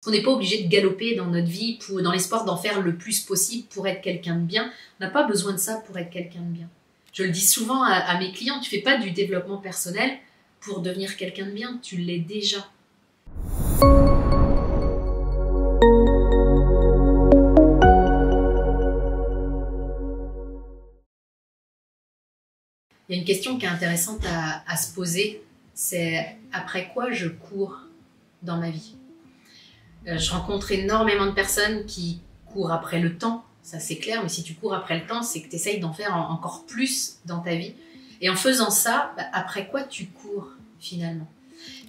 qu'on n'est pas obligé de galoper dans notre vie dans l'espoir d'en faire le plus possible pour être quelqu'un de bien. On n'a pas besoin de ça pour être quelqu'un de bien. Je le dis souvent à mes clients, tu ne fais pas du développement personnel pour devenir quelqu'un de bien, tu l'es déjà. Il y a une question qui est intéressante à se poser, c'est après quoi je cours dans ma vie. Je rencontre énormément de personnes qui courent après le temps, ça c'est clair, mais si tu cours après le temps, c'est que tu essayes d'en faire encore plus dans ta vie. Et en faisant ça, après quoi tu cours finalement?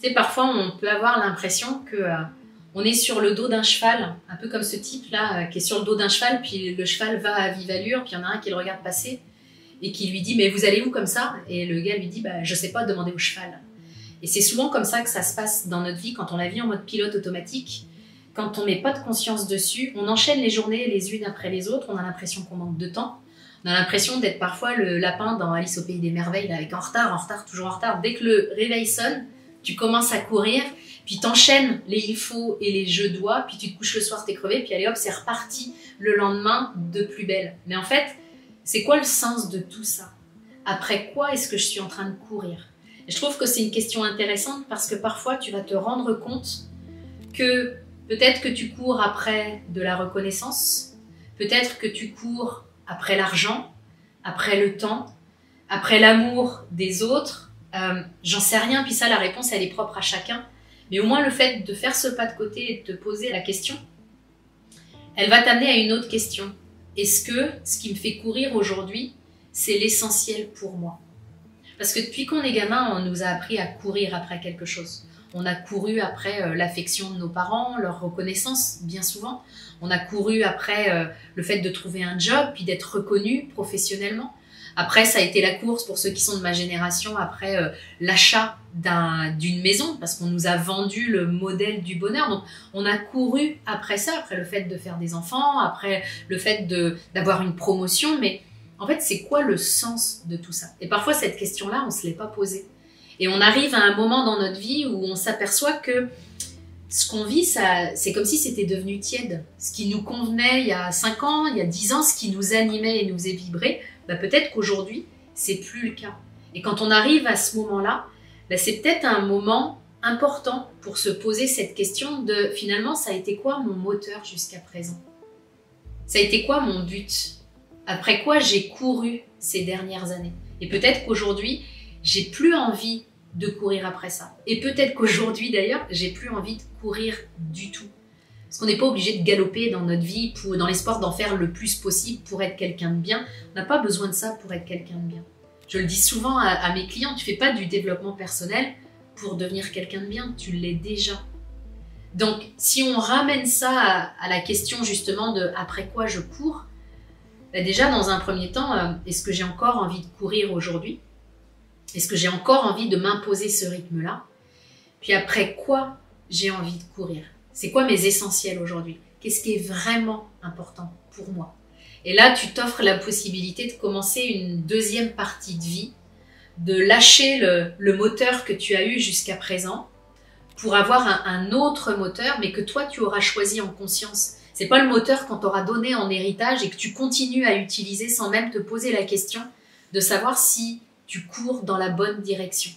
Tu sais, parfois on peut avoir l'impression que on est sur le dos d'un cheval, un peu comme ce type-là qui est sur le dos d'un cheval, puis le cheval va à vive allure, puis il y en a un qui le regarde passer et qui lui dit « mais vous allez où comme ça ?» Et le gars lui dit « je sais pas, demandez au cheval ». Et c'est souvent comme ça que ça se passe dans notre vie, quand on la vit en mode pilote automatique, quand on met pas de conscience dessus, on enchaîne les journées les unes après les autres, on a l'impression qu'on manque de temps, on a l'impression d'être parfois le lapin dans Alice au pays des merveilles, là, avec en retard, toujours en retard. Dès que le réveil sonne, tu commences à courir, puis t'enchaînes les il faut et les je dois, puis tu te couches le soir, t'es crevé, puis allez hop, c'est reparti le lendemain de plus belle. Mais en fait, c'est quoi le sens de tout ça? Après quoi est-ce que je suis en train de courir? Et je trouve que c'est une question intéressante parce que parfois tu vas te rendre compte que peut-être que tu cours après de la reconnaissance, peut-être que tu cours après l'argent, après le temps, après l'amour des autres. J'en sais rien, puis ça la réponse elle est propre à chacun. Mais au moins le fait de faire ce pas de côté et de te poser la question, elle va t'amener à une autre question. Est-ce que ce qui me fait courir aujourd'hui, c'est l'essentiel pour moi? Parce que depuis qu'on est gamin, on nous a appris à courir après quelque chose. On a couru après l'affection de nos parents, leur reconnaissance, bien souvent. On a couru après le fait de trouver un job, puis d'être reconnu professionnellement. Après, ça a été la course pour ceux qui sont de ma génération, après l'achat d'une maison, parce qu'on nous a vendu le modèle du bonheur. Donc, on a couru après ça, après le fait de faire des enfants, après le fait d'avoir une promotion. Mais en fait, c'est quoi le sens de tout ça? Et parfois, cette question-là, on ne se l'est pas posée. Et on arrive à un moment dans notre vie où on s'aperçoit que ce qu'on vit, c'est comme si c'était devenu tiède. Ce qui nous convenait il y a 5 ans, il y a 10 ans, ce qui nous animait et nous faisait vibrer, peut-être qu'aujourd'hui, c'est plus le cas. Et quand on arrive à ce moment-là, c'est peut-être un moment important pour se poser cette question de finalement, ça a été quoi mon moteur jusqu'à présent? Ça a été quoi mon but? Après quoi j'ai couru ces dernières années? Et peut-être qu'aujourd'hui, j'ai plus envie de courir après ça. Et peut-être qu'aujourd'hui d'ailleurs, j'ai plus envie de courir du tout. Parce qu'on n'est pas obligé de galoper dans notre vie dans l'espoir d'en faire le plus possible pour être quelqu'un de bien. On n'a pas besoin de ça pour être quelqu'un de bien. Je le dis souvent à mes clients, tu fais pas du développement personnel pour devenir quelqu'un de bien, tu l'es déjà. Donc si on ramène ça à la question justement de après quoi je cours, déjà dans un premier temps, est-ce que j'ai encore envie de courir aujourd'hui? Est-ce que j'ai encore envie de m'imposer ce rythme-là? Puis après quoi j'ai envie de courir? C'est quoi mes essentiels aujourd'hui? Qu'est-ce qui est vraiment important pour moi? Et là, tu t'offres la possibilité de commencer une deuxième partie de vie, de lâcher le moteur que tu as eu jusqu'à présent pour avoir un autre moteur, mais que toi, tu auras choisi en conscience. C'est pas le moteur qu'on t'aura donné en héritage et que tu continues à utiliser sans même te poser la question de savoir si tu cours dans la bonne direction.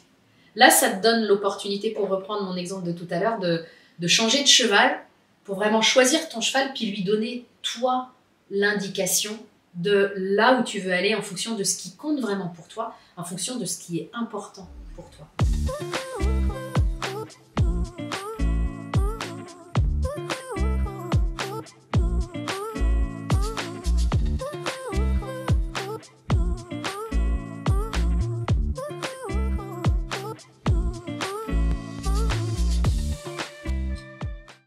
Là, ça te donne l'opportunité, pour reprendre mon exemple de tout à l'heure, de changer de cheval, pour vraiment choisir ton cheval, puis lui donner, toi, l'indication de là où tu veux aller en fonction de ce qui compte vraiment pour toi, en fonction de ce qui est important pour toi.